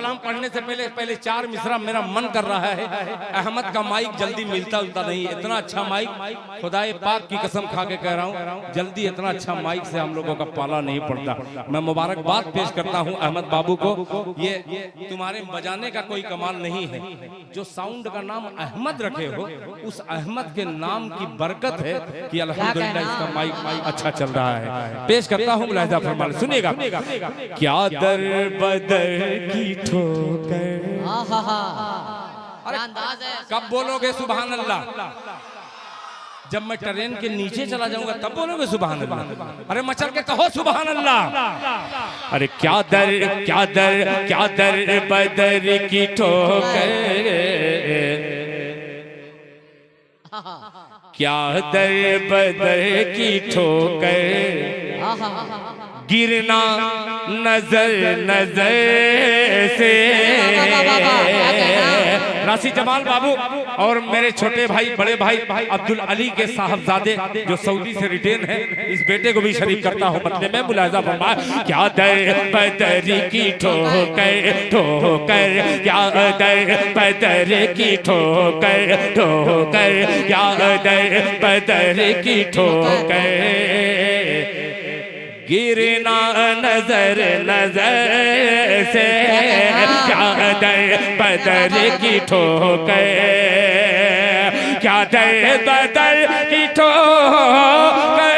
कलाम पढ़ने से पहले 4 मिसरा मेरा मन कर रहा है। अहमद का माइक जल्दी मिलता जुलता नहीं, इतना अच्छा माइक, खुदाए पाक की कसम खा के कह रहा हूँ, जल्दी इतना अच्छा माइक से हम लोगों का पाला नहीं पड़ता। मैं मुबारकबाद पेश करता हूँ अहमद बाबू को। ये तुम्हारे बजाने का कोई कमाल नहीं है, जो साउंड का नाम अहमद रखे हो, उस अहमद के नाम की बरकत है कि अल्हम्दुलिल्लाह इसका माइक अच्छा चल रहा है। पेश करता हूँ मुलाहिजा फरमान, सुनिएगा। क्या दर बदर की ठोकर, कब बोलोगे सुभान अल्लाह? जब मैं ट्रेन के नीचे चला जाऊंगा तब बोलोगे सुभान अल्लाह। अरे मचल के कहो सुभान अल्लाह। अरे क्या दर बदर की ठोकर, क्या दर बदर की ठोकर, गिरना नजर से। राशि जमाल बाबू और मेरे छोटे भाई बड़े भाई अब्दुल अली के साहबजादे जो सऊदी से रिटेन है, इस बेटे को भी शरीक करता हूँ मतले में। मुलाहिजा फरमाए। क्या दर बदर की ठोकर, क्या दर बदर की ठोकर, क्या दर बदर की ठोकर, गिरना नजर से। क्या दर बदर की ठोकर, क्या दर बदर की ठोकर,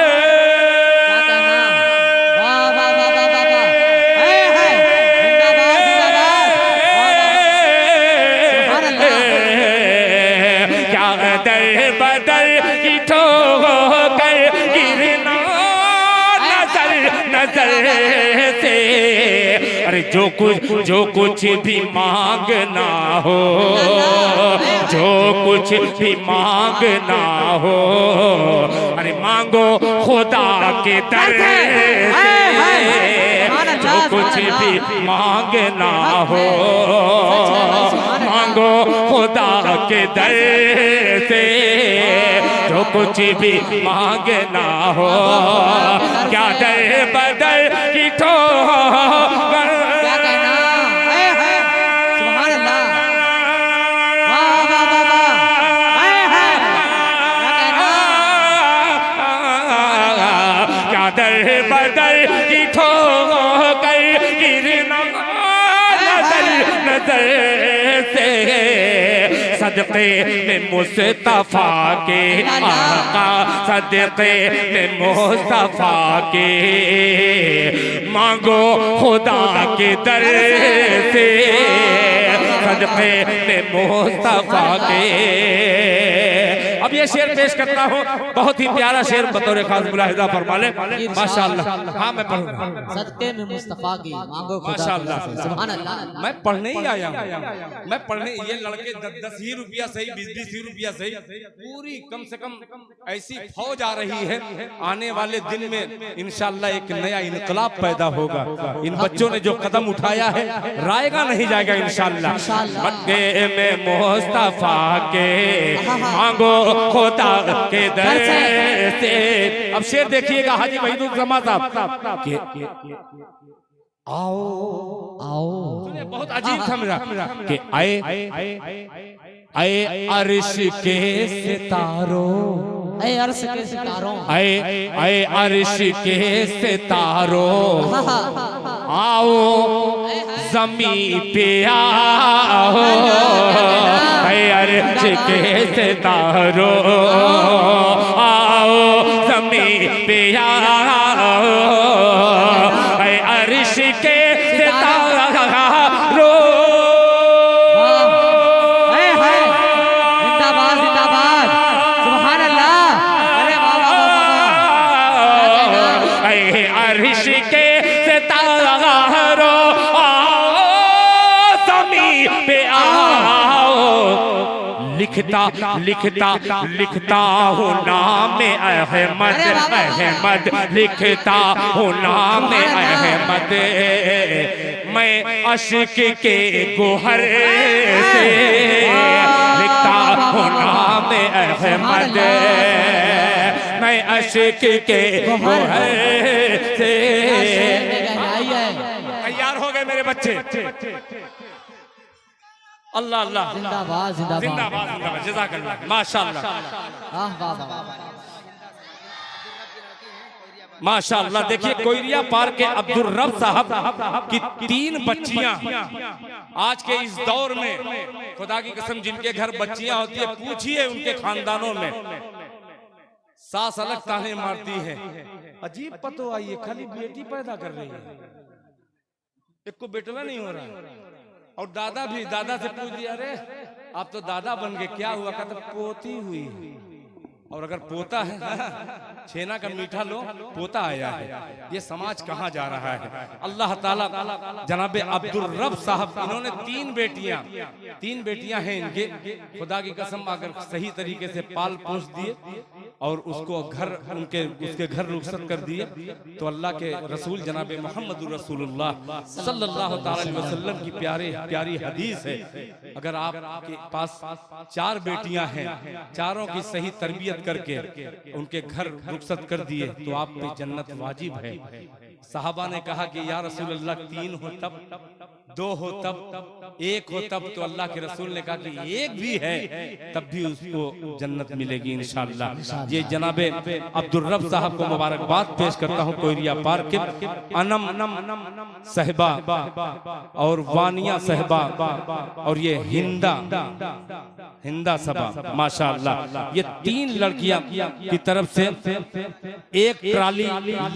क्या दर बदर की ठोकर, गिरना नजर से। अरे जो कुछ भी मांगना हो, जो कुछ भी मांगना हो, अरे मांगो खुदा के दर से। जो कुछ भी मांगना हो, मांगो खुदा के दर से। जो कुछ भी मांगना हो, क्या दर बदर की ठोकर, क्या दर बदर की ठोकर, गिरना नजर से। सदक़े में मुस्तफ़ा के आका, सदक़े में मुस्तफ़ा के, मांगो खुदा के दर से। सदक़े में मुस्तफ़ा के। अब ये शेर पेश करता हूँ, बहुत ही प्यारा शेर बतौर खास मुलाहिजा फरमा ले। माशाअल्लाह। हाँ मैं पढ़ूंगा। सदक़े में मुस्तफ़ा की मांगो माशाअल्लाह। सुभान अल्लाह। मैं पढ़ने ही आया हूँ, मैं पढ़ने। ये लड़के 10 ही रुपया सही, 20 ही रुपया सही, पूरी कम से कम ऐसी फौज आ रही है। आने वाले दिन में इंशाअल्लाह एक नया इनकलाब पैदा होगा। इन बच्चों ने जो कदम उठाया है, रायगा नहीं जाएगा इंशाअल्लाह। सदक़े में मुस्तफ़ा के, मांगो खुदा के दर से। अब शेर देखिएगा हाजी वहीदुल जमा साहब के, आओ आओ, बहुत अजीब था मेरा कि आए अर्श के सितारों, ऐ अर्श के सितारों, आए अर्श के सितारों, आओ ज़मीं पे आओ, आए अर्श के सितारों, आओ ज़मीं पे आओ, आए अर्श के लिखता हूँ नाम अहमद, अहमद लिखता हूँ नाम अहमद। मैं अश्क के गोहर से लिखता हूँ नाम अहमद। मैं अश्क के गोहर से। तैयार हो गए मेरे बच्चे? अल्लाह अल्लाह, जिंदाबाद जिंदाबाद जिंदाबाद जिंदाबाद, जज़ाकल्लाह, माशाअल्लाह वाह वाह वाह। माशाअल्लाह। देखिए कोयरिया पार के अब्दुल रब साहब की 3 बच्चियां आज के इस दौर में, खुदा की कसम जिनके घर बच्चियां होती है, पूछिए उनके खानदानों में सास अलग ताने मारती है। अजीब पतो आई है, खाली बेटी पैदा कर रही है, एक को बेटवा नहीं हो रहा। और दादा भी, दादा से पूछ दिया, अरे आप तो दादा बन गए, क्या हुआ? कहता पोती हुई। और अगर पोता है छेना का मीठा लो, पोता आया है। ये समाज कहाँ जा रहा है? अल्लाह ताला जनाबे अब्दुल रब साहब, इन्होंने 3 बेटियां हैं इनके। खुदा की कसम अगर सही तरीके से पाल पोस दिए और उसको उसके घर रुखसत कर दिए तो अल्लाह के रसूल जनाबे मोहम्मद रसूलुल्लाह सल्लल्लाहु अलैहि वसल्लम की प्यारी हदीस है, अगर आपके पास 4 बेटियां हैं, चारों की सही तरबियत करके उनके घर रुखसत कर दिए तो आप पे जन्नत वाजिब है। साहबा ने कहा कि या रसूल अल्लाह 3 हो तब, 2 हो तब, 1 हो तब, तो अल्लाह के रसूल ने कहा कि 1 भी है तब भी उसको जन्नत मिलेगी इंशाअल्लाह। ये जनाबे अब्दुल रब साहब को मुबारकबाद पेश करता हूँ। कोयरिया पार के अनम साहिबा और वानिया साहिबा और ये हिंदा सबा, माशाअल्लाह। ये 3 लड़कियां की तरफ से 1 ट्राली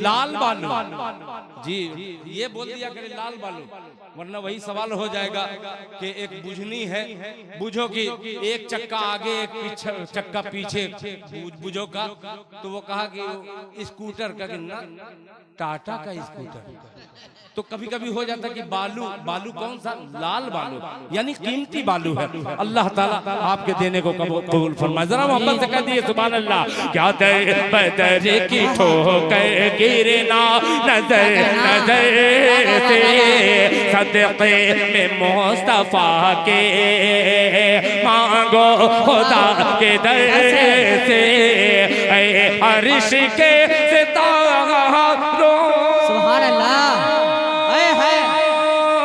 लाल बालू, जी ये बोल दिया करे लाल बालू, वरना वही सवाल हो जाएगा कि एक बुझनी है, बुझो कि 1 चक्का आगे 1 चक्का पीछे बुझो का, तो वो कहा कि स्कूटर का, कि ना टाटा का स्कूटर। तो कभी कभी हो जाता कि बालू कौन सा? लाल बालू, यानी कीमती बालू है। अल्लाह ताला आपके देने को कबूल फरमाए। जरा मोहब्बत से कह दिए सुभान अल्लाह। क्या बदर की ठोकर गिरे ना नजर से, सदक़े में मुस्तफा के मांगो खुदा के दर से, अर्श के सितारों। सुभान अल्लाह,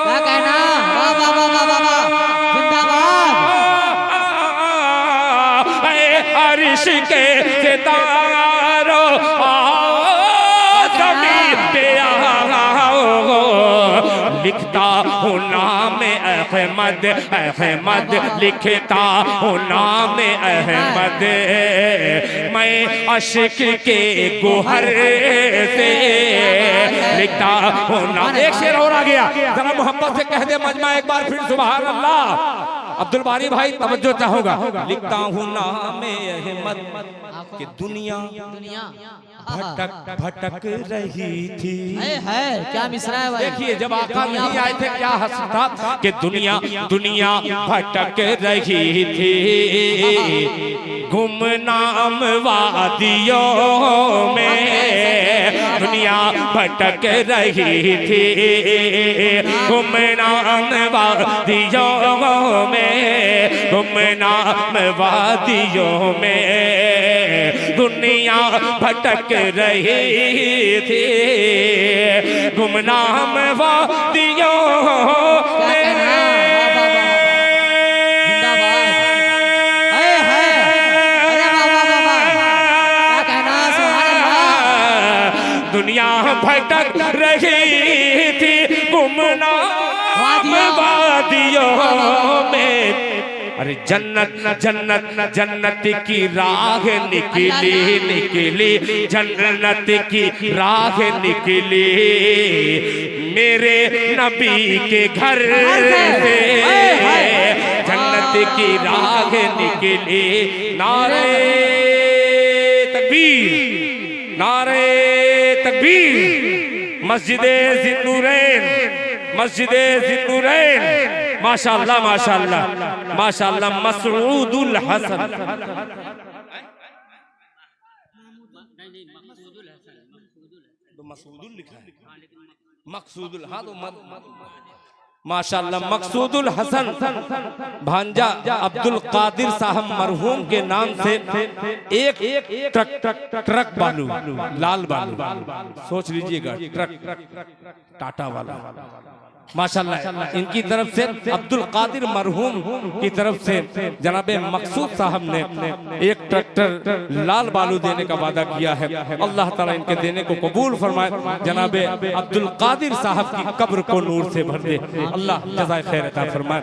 क्या कहना, वाह वाह वाह वाह वाह, जिंदाबाद। अर्श के सितारों ज़मीन पे आओ, लिखता हूँ नाम अहमद, अहमद लिखता हूँ नाम अहमद, मैं अश्क के गोहर से लिखता हूँ नाम। एक शेर और आ गया, जरा मोहब्बत से कह दे मजमा एक बार फिर सुभान अल्लाह। अब्दुल बारी भाई तवज्जो चाहूंगा। लिखता हूँ नाम अहमद कि दुनिया भटक रही थी। है क्या मिसरा है भाई? देखिए जब आका नहीं आए थे क्या हंस था कि दुनिया भटक रही थी, गुमनाम वादियों में दुनिया भटक रही थी, गुमनाम वादियों में, गुमनाम वादियों में दुनिया भटक रही थी, गुमनाम वादियों में। दुनिया भटक रही थी गुमनाम वादियों में। अरे जन्नत की राह निकली, जन्नत की राह निकली, मेरे नबी के घर से जन्नत की राह निकली। नारे तकबीर, नारे तकबीर। मस्जिदे ज़िन्नूरैन, मस्जिदे ज़िन्नूरैन, माशाअल्लाह माशाअल्लाह माशाअल्लाह। मसऊदुल हसन, मकसूदुल लिखा है, मकसूदुल, हाँ तो माशाअल्लाह। मकसूदुल हसन भांजा अब्दुल कादिर साहब मरहूम के नाम से एक ट्रक बालू, लाल बालू, सोच लीजिएगा ट्रक टाटा वाला, माशाल्लाह इनकी तरफ से अब्दुल कादिर मरहूम की तरफ से जनाबे मकसूद साहब ने एक ट्रैक्टर लाल बालू देने का वादा किया है। अल्लाह ताला इनके देने को कबूल फरमाए। जनाबे अब्दुल कादिर साहब की कब्र को नूर से भर दे, अल्लाह जज़ाए खैर अता फरमाए।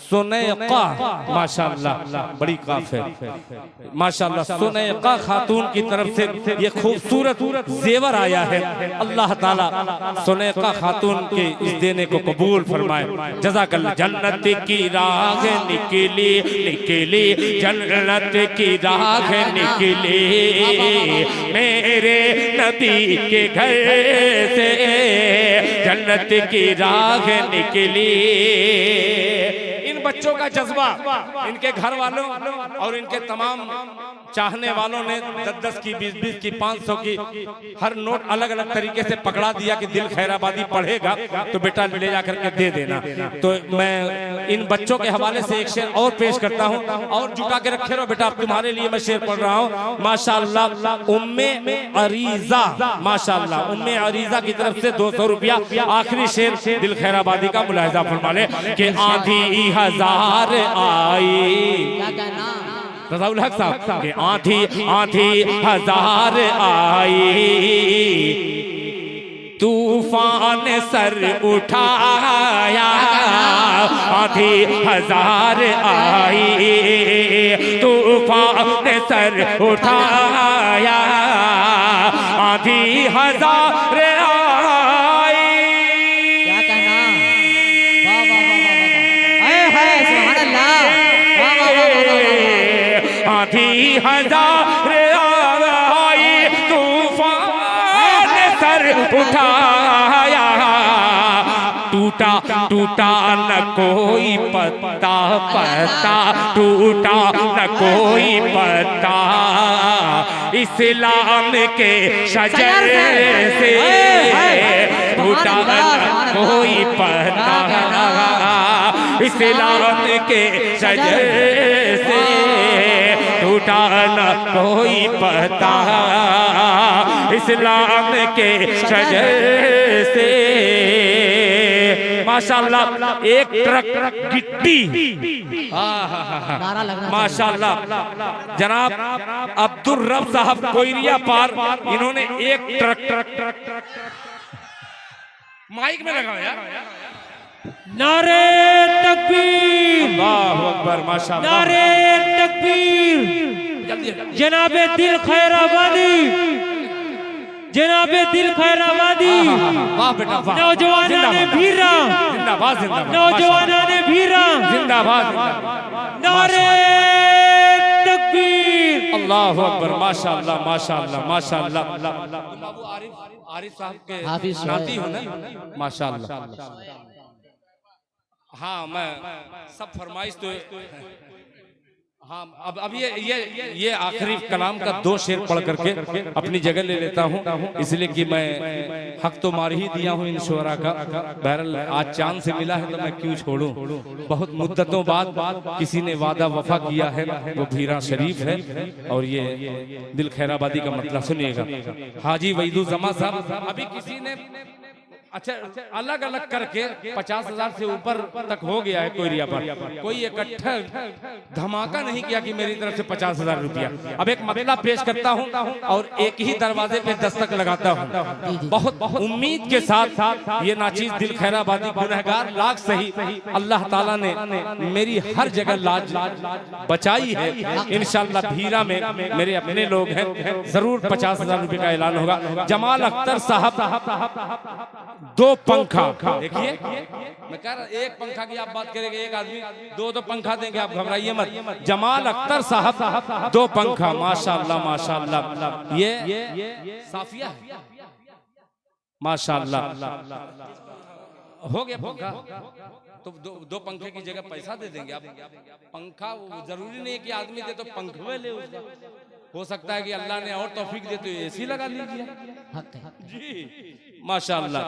सुनैका माशाल्लाह बड़ी काफ है माशाल्लाह। सुनैका खातून की तरफ से ये खूबसूरत जेवर आया है। अल्लाह ताला सुनैका खातून के इस देने को कबूल फरमाए। जज़ाकल्लाह। जन्नत की राह निकली निकली जन्नत की राह निकली मेरे नबी के घर से जन्नत की राह निकली। इन बच्चों का जज्बा इनके घर वालों और इनके तमाम चाहने वालों ने 10-10 की 20-20 की 500 की हर नोट अलग अलग तरीके से पकड़ा दिया कि दिल खैराबादी पढ़ेगा तो बेटा ले जाकर के दे देना। तो मैं इन बच्चों के हवाले से एक शेर और पेश करता हूं और जुटा के रखे रहो बेटा, अब तुम्हारे लिए मैं शेर पढ़ रहा हूं। माशाअल्लाह उम्मे अरीजा माशाअल्लाह उम्मे अरीजा की तरफ से 200 रुपया। आखिरी शेर दिल खैराबादी का मुलाहिजा फरमा ले कि आंधी हजार आई रज़ाउल हक साहब के आंधी आंधी हजार आई तूफान सर उठाया आंधी हजार आई तूफान सर उठाया आंधी हजार आई। क्या कहना, वाह वाह वाह वाह वाह, सुभान अल्लाह, वाह वाह वाह वाह। आंधी हजार आई तूफान सर उठाया टूटा टूटा न कोई पत्ता पत्ता टूटा न कोई पत्ता इस्लाम के शजर से टूटा न कोई पत्ता इस्लाम के शजर से टूटा न कोई पत्ता इस्लाम के शजर से। माशाल्लाह एक ट्रक गिट्टी माशाल्लाह जनाब अब्दुल रब साहब कोयरिया पार इन्होंने एक ट्रक माइक में लगाओ यार। नारे तकबीर, अल्लाहु अकबर माशाल्लाह, नारे तकबीर। जनाबे दिल खैराबादी, जनाबे दिल खैराबादी, वाह बेटा वाह, नौजवानों ने भीरा, जिंदाबाद जिंदाबाद, नौजवानों ने भीरा, जिंदाबाद नारे तकबीर। अल्लाहु अकबर माशाल्लाह माशाल्लाह माशाल्लाह। आरिफ साहब के हाफिज नाती हो ना माशाल्लाह। हाँ मैं सब फरमाइश तो हाँ अब ये आखिरी कलाम का 2 शेर पढ़ करके अपनी जगह ले लेता हूँ, इसलिए कि मैं हक तो मार ही दिया हूँ इन शोरा का। बहरहाल आज चांद से मिला है तो मैं क्यों छोड़ूं। बहुत मुद्दतों बाद किसी ने वादा वफा किया है, वो भीरा शरीफ है। और ये दिल खैराबादी का मतलब सुनिएगा। हाजी वहीदुज़्ज़मा साहब अभी किसी ने अच्छा अलग अलग करके 50,000 से ऊपर तक हो गया है कोयरिया पर। कोई इकट्ठा धमाका नहीं किया कि मेरी तरफ से 50,000 रुपया। अब एक मतला पेश करता हूं और एक ही दरवाजे पे दस्तक लगाता हूं। बहुत उम्मीद के साथ ये नाचीज दिल खैराबादी गुनहगार लाख सही अल्लाह ताला ने मेरी हर जगह लाज बचाई है। इंशाअल्लाह भीरा में मेरे अपने लोग हैं, जरूर 50,000 रुपए का ऐलान होगा। जमाल अख्तर साहब 2 पंखा, देखिए मैं कह रहा एक पंखा की आप बात करेंगे, एक आदमी 2 पंखा देंगे, आप घबराइए मत। जमाल अख्तर साहब 2 पंखा माशाल्लाह माशाल्लाह। ये साफिया है माशाल्लाह। हो गया पंखा तो 2 पंखे की जगह पैसा दे देंगे आप। पंखा जरूरी नहीं है कि आदमी दे तो पंखवे ले उसका, हो सकता है कि अल्लाह ने और तौफीक दे तो एसी लगा लीजिए जी माशाल्लाह।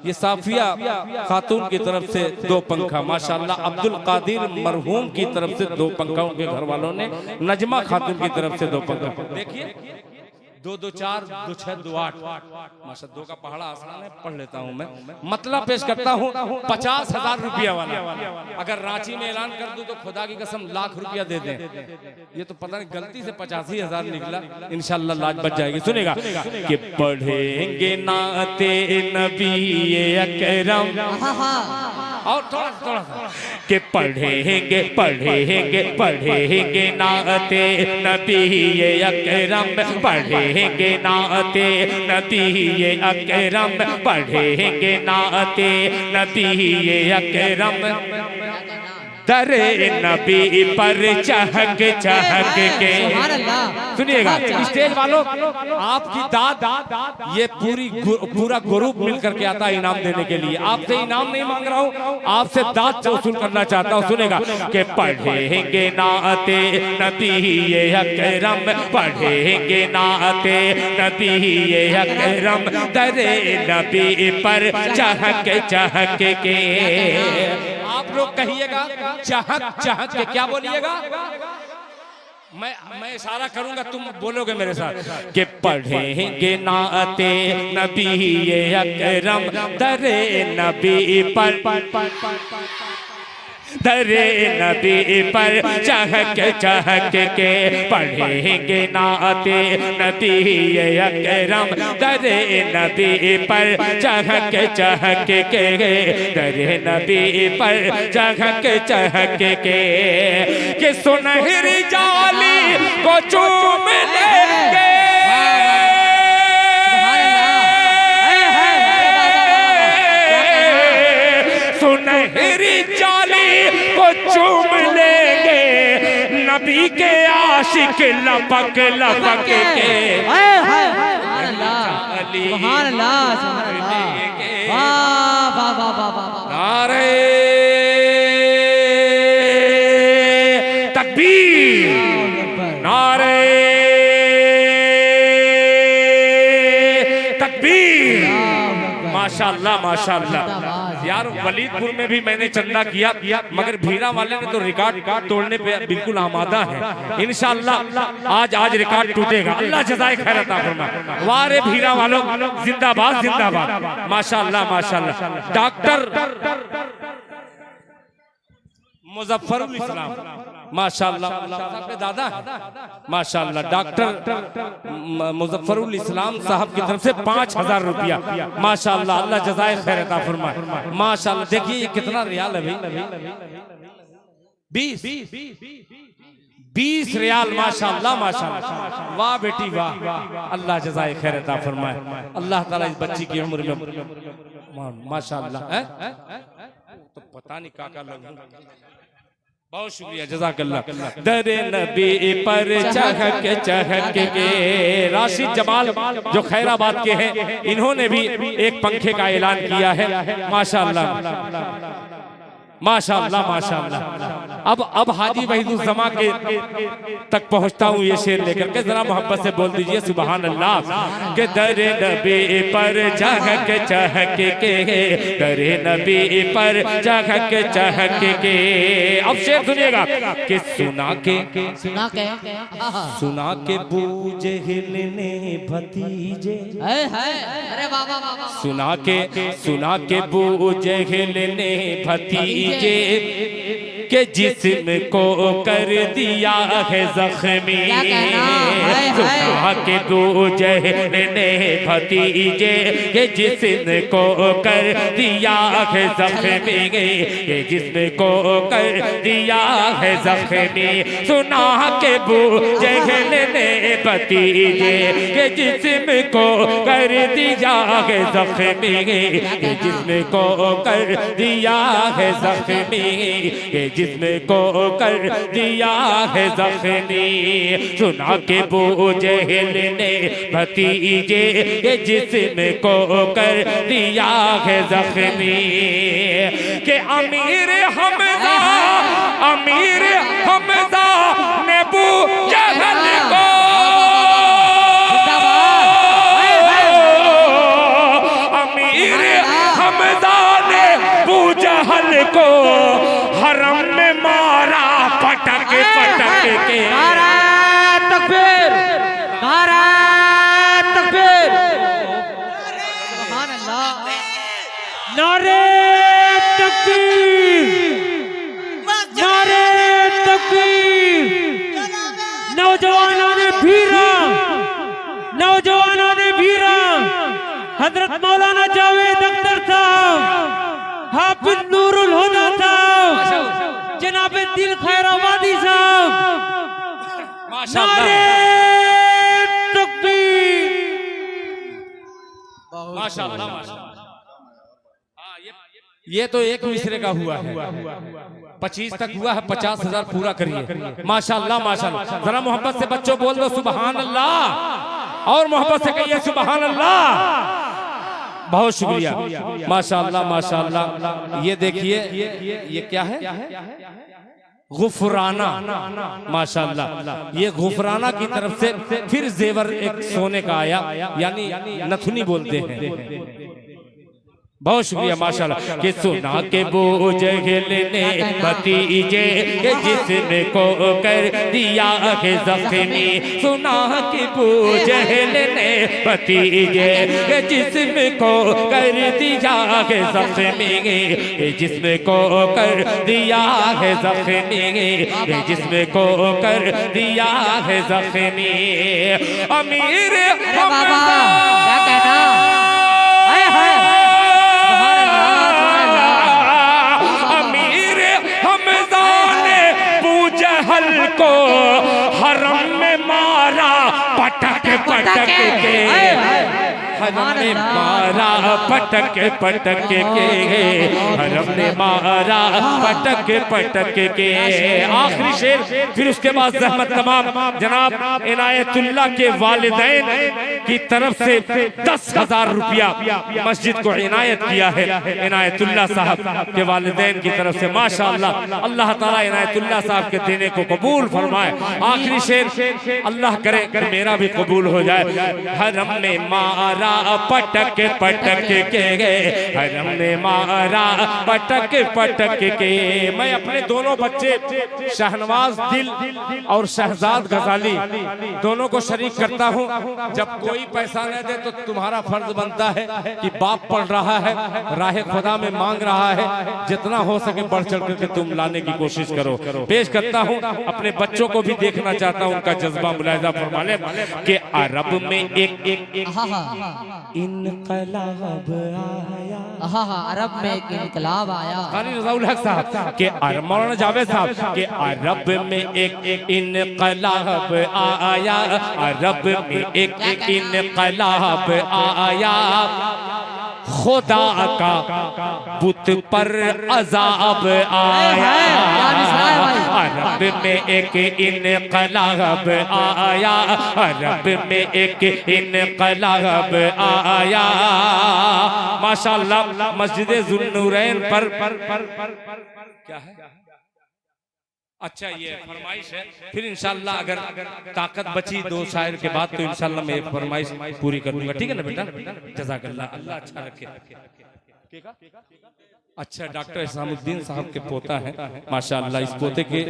ये साफिया खातून की तरफ से 2 पंखा माशाल्लाह। अब्दुल कादिर मरहूम की तरफ से 2 पंखा, उनके घर वालों ने। नजमा खातून की तरफ से 2 पंखा। देखिए 2 2 4 2 6 2 8 माशा 2 का पहाड़ा आसान है, पढ़ लेता हूँ मैं। मतलब पेश करता हूँ 50,000 रुपया वाला। अगर रांची में ऐलान कर दूं तो खुदा की कसम लाख रुपया दे दें। ये तो पता नहीं गलती से 85,000 निकला, इंशाल्लाह लाज बच जाएगी। सुनेगा कि पढ़ेंगे नाते नबी अकरम, और थोड़ा थोड़ा कि पढ़ेंगे पढ़ेंगे पढ़ेंगे नाते नबी अकरम, पढ़ेंगे नाते नबी अकरम, पढ़ेंगे नाते नबी अकरम, दरे नबी पर चहक चहक के। सुनिएगा स्टेज वालों, आपकी दाद ये पूरा ग्रुप मिलकर के आता है इनाम देने के लिए। आपसे इनाम नहीं मांग रहा हूँ, आपसे दाद वसूल करना चाहता हूँ। सुनेगा कि पढ़ेंगे नाते नबी अकरम, पढ़ेंगे नाते नबी अकरम, दरे नबी पर चहक चहक के। आप लोग कहिएगा चहक चहक के, क्या बोलिएगा? मैं इशारा करूंगा, तुम बोलोगे मेरे साथ कि पढ़ेंगे नाते नबी अकरम, दरे नबी पर दरे नबी पर चहक चहक के, पढ़ेंगे नाते नबी अकरम, दरे नबी पर चहक चहक के, दरे नबी पर चहक चहक के। कि सुनहरी जाली को चूम लेंगे, सुनहरी जाली को चूम लेंगे, नबी के आशिक लपक लपक के। नारे तकबीर, नारे तकबीर। माशाअल्लाह माशाअल्लाह। यार वलीदपुर में भी मैंने चंदा किया, मगर भीरा वाले ने तो रिकॉर्ड तोड़ने पे बिल्कुल आमादा है। इंशाअल्लाह आज रिकॉर्ड टूटेगा। अल्लाह जज़ाए खैर अता फरमाए। वारे भीरा वालों जिंदाबाद जिंदाबाद। माशाअल्लाह माशाअल्लाह। डॉक्टर मुजफ्फरुल इस्लाम माशाअल्लाह आपके दादा माशाअल्लाह, डॉक्टर मुजफ्फरुल इस्लाम साहब की तरफ से 5,000 रुपया माशाअल्लाह। अल्लाह जज़ाए खैर अता फरमाए। माशाअल्लाह देखिए ये कितना रियाल है भाई, 20 रियाल माशाअल्लाह माशाअल्लाह। वाह बेटी वाह, अल्लाह जज़ाए खैर अता फरमाए। अल्लाह ताला इस बच्ची की उम्र में माशाअल्लाह तो पता नहीं काका लगू। बहुत शुक्रिया जज़ाकल्लाह। दरे नबी पर चहक चहक के। राशिद जमाल जो खैराबाद के हैं, इन्होंने भी एक पंखे का ऐलान किया है माशाअल्लाह माशाअल्लाह माशाअल्लाह। अब हाजी वहीदुज़्ज़मा के तक पहुंचता हूँ ये शेर लेकर के, जरा मोहब्बत से बोल दीजिए सुभान अल्लाह। के दरे नबी पर चहक चहक के, दरे नबी पर चहक चहक के। अब शेर सुनिएगा कि सुना के बूझे हिलने भतीजे, सुना के बूझे हिलने भतीजे, के जिस्म को कर दिया है जख्मी। सुना के बूझे हिलने भतीजे, के जिस्म को कर दिया है जख्मी, के जिस्म को कर दिया है जख्मी। सुना के बूझे हिलने भतीजे, के जिस्म को कर दिया है जख्मी, के जिस्म को कर दिया है जख्मी, के जिस्म को कर दिया है जख्मी। सुना के बूझे हिलने भतीजे, के जिस्म को कर दिया है जख्मी। के अमीर हमजा ने बू जहल को, अमीर हमजा ने बू जहल को हरम में मारा पटक पटक के। नारा तकबीर, नारा तकबीर सुभान अल्लाह नारे तकबीर नारे तकबीर नौजवानों ने भीरा हजरत मौलाना जावेद अख्तर साहब हाफिज नूरुल हुदा साहब जनाब दिल खैराबादी साहब नारे तकबीर माशाअल्लाह ये तो एक मिसरे का हुआ है 25 तक हुआ है 50,000 पूरा करिए माशाअल्लाह माशाअल्लाह जरा मोहब्बत से बच्चों बोल दो सुभान अल्लाह और मोहब्बत से कहिए सुभान अल्लाह बहुत शुक्रिया माशाअल्लाह माशाअल्लाह ये देखिए ये क्या है गुफराना माशाअल्लाह ये गुफराना की तरफ से फिर जेवर एक सोने का आया यानी नथुनी बोलते हैं बहुत शुक्रिया माशाल्लाह कि सुना के बोझ गिलने भतीजे के जिस्म को कर दिया है जख्मी सुना के बोझ गिलने भतीजे के जिस्म को कर दिया है जख्मी जिस्म को कर दिया है जख्मी जिस्म को कर दिया है जख्मी अमीर बाबा क्या कहना हाय हाय को हरम में मारा पटक पटक के हरम में मारा पटक पटक के हरम ने मारा पटक पटक के आखिरी शेर फिर उसके बाद ज़हमत तमाम जनाब इनायतुल्लाह के वालिदैन की तरफ से 10,000 रुपया मस्जिद को इनायत किया है इनायतुल्लाह साहब के वालिदैन की तरफ से माशाअल्लाह अल्लाह ताला इनायतुल्लाह साहब के देने को कबूल फरमाए आखिरी शेर अल्लाह करे मेरा भी कबूल हो जाए हरम ने मारा पटक पटक के हरम ने मारा पटक पटक के मैं अपने दोनों बच्चे शहनवाज दिल और शहजाद गजाली दोनों को शरीक करता हूं जब कोई पैसा न दे तो तुम्हारा फर्ज बनता है कि बाप पढ़ रहा है राह खुदा में मांग रहा है जितना हो सके बढ़ चढ़ करके तुम लाने की कोशिश करो पेश करता हूं अपने बच्चों को भी देखना चाहता हूं उनका जज्बा मुलाहिजा फरमा ले कि अरब में एक इनकलाब आया अरब में एक इनकलाब आया क़ारी रज़ाउल हक साहब के मौलाना जावेद साहब के अरब में एक इनकलाब आया अरब में एक इनकलाब आया खुदा का बुत पर अजाब आया अरब में एक इनकलाब आया अरब में एक इनकलाब आया माशाअल्लाह मस्जिद ज़ुन्नूरैन पर क्या है अच्छा ये फरमाइश है फिर इंशाल्लाह अगर ताकत बची 2 शायर के बाद तो इंशाल्लाह मैं फरमाइश पूरी कर दूंगा ठीक है ना बेटा जज़ाकल्लाह अल्लाह अच्छा रखे अच्छा डॉक्टर इस्लामुद्दीन साहब के पोता है माशाअल्लाह इस पोते के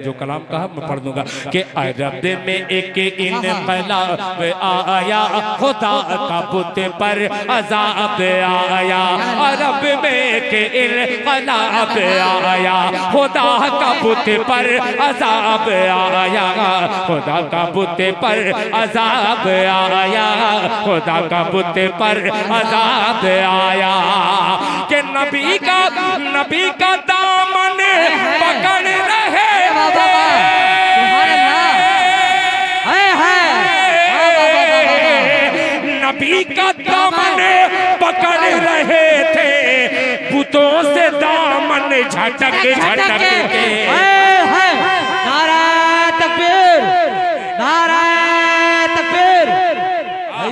जो कलाम कहा मैं पढ़ दूंगा कि अरब में एक इनकलाब आया खुदा का बुत पर अजाब आया अरब में एक इनकलाब आया खुदा का बुत पर अजाब आया खुदा का बुत पर अजाब आया खुदा का बुत पर अजाब आया कि नबी का दामन पकड़ रहे नबी का दामन पकड़ रहे थे बुतों से दामन झटक झटक के नारा तकबीर नारा तकबीर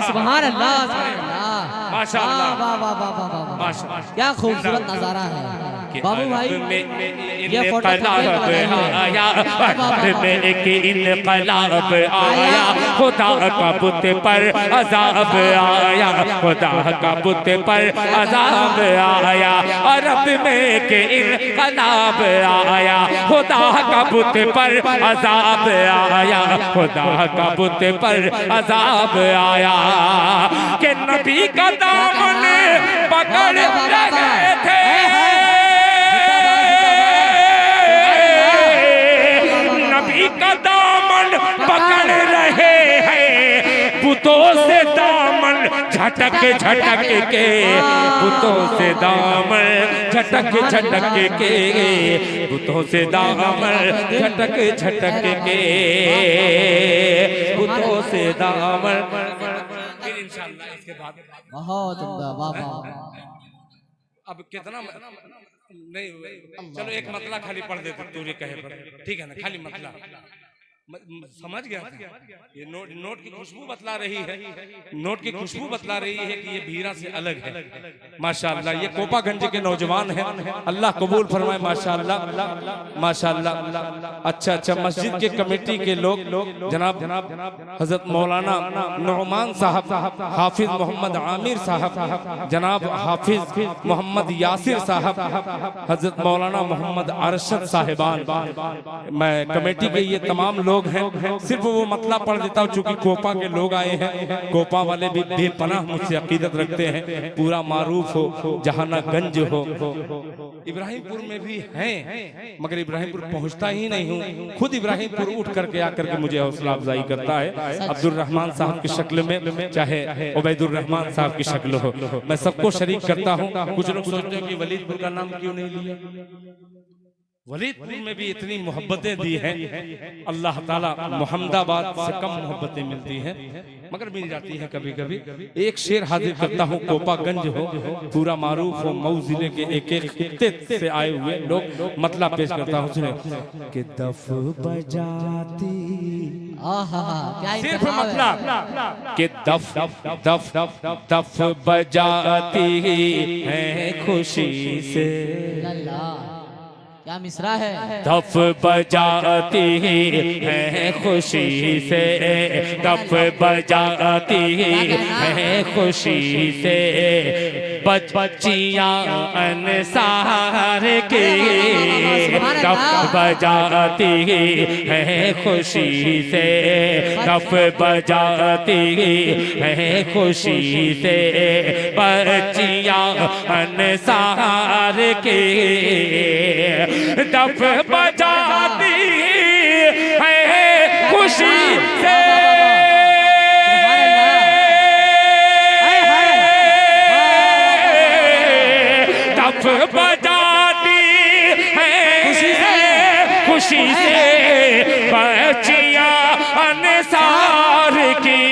सुभान अल्लाह माशाअल्लाह वाह वाह वाह वाह क्या खूबसूरत नजारा है। बाबू भाई ये फोटो इनकलाब आया, अरब में एक इनकलाब आया, खुदा का बुत पर अजाब आया, खुदा का बुत पर अजाब आया, अरब में एक इनकलाब आया, खुदा का बुत पर अजाब आया, खुदा का बुत पर अजाब आया, कि नबी का दामन पकड़ रहे थे, नबी का दामन पकड़ रहे हैं, बुतों से दामन झटक झटक के, बुतों से दामन झटक झटक के, बुतों से दामन झटक झटक के, बुतों से दामन। फिर इंशाअल्लाह इसके बाद बहुत वाह। अब कितना नहीं, चलो एक मतला खाली पढ़ देते तूने कहे पर, ठीक है ना, खाली मतला समझ गया था? ये नोट की खुशबू बतला रही है, नोट की खुशबू बतला रही है कि ये भीरा से अलग है। माशाअल्लाह, ये कोपागंज के नौजवान हैं, अल्लाह कबूल फरमाए। माशाअल्लाह माशाअल्लाह। अच्छा अच्छा, मस्जिद के कमेटी के लोग जनाब हजरत मौलाना नुमान साहब, हाफिज मोहम्मद आमिर साहब, जनाब हाफिज मोहम्मद यासिर साहब, हजरत मौलाना मोहम्मद अरशद साहिबान, मैं कमेटी के ये तमाम लोग हैं, सिर्फ वो मतला पढ़ देता हूँ चूंकि कोपा के लोग आए हैं। कोपा वाले भी बेपनाह मुझसे अकीदत रखते हैं, पूरा मारूफ हो, जहानागंज हो, इब्राहिमपुर में भी हैं, मगर इब्राहिमपुर पहुंचता ही नहीं हूँ, खुद इब्राहिमपुर उठ करके आकर के मुझे हौसला अफजाई करता है। अब्दुल रहमान साहब की शक्ल में, चाहे उबैदुर रहमान साहब की शक्ल हो, मैं सबको शरीक करता हूँ। कुछ लोग सोचते हैं कि वलीदपुर का नाम क्यों नहीं लिया, वलीदपुर में भी इतनी मोहब्बतें दी हैं, अल्लाह ताला मोहम्मदाबाद से कम मोहब्बतें मिलती हैं, मगर मिल जाती हैं कभी कभी। एक शेर हाजिर करता हूँ, कोपागंज हो, पूरा मारूफ हो, मऊ जिले के एक एक खित्ते से आए हुए लोग, मतला पेश करता हूँ, सुने कि दफ बजाती, सिर्फ मतला कि दफ दफ दफ बजाती है खुशी से, क्या मिसरा है, दफ बजाती है खुशी से, दफ बजाती है खुशी से, बच्चियां अंसार की, दफ बजाती है खुशी से, दफ बजाती है खुशी से, बच्चियां अंसार की, दफ बजाती है खुशी से, दफ बजाती है खुशी से, बच्चियां अंसार की,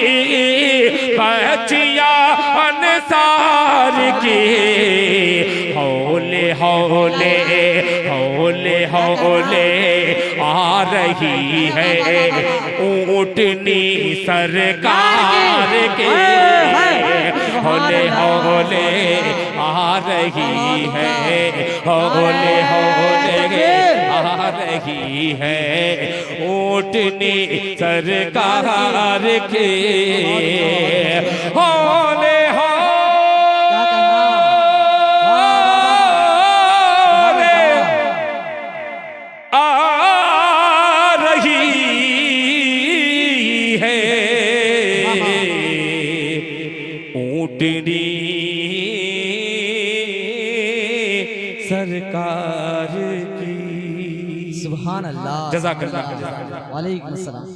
बच्चियां अंसार की, हौले हौले हौले हौले आ रही है ऊँटनी सरकार के, हौले हौले आ रही है, हौले हौले आ रही है ऊँटनी सरकार के, हौले सरकार की। सुभान अल्लाह, जज़ाकल्लाह। वालेकुम अस्सलाम।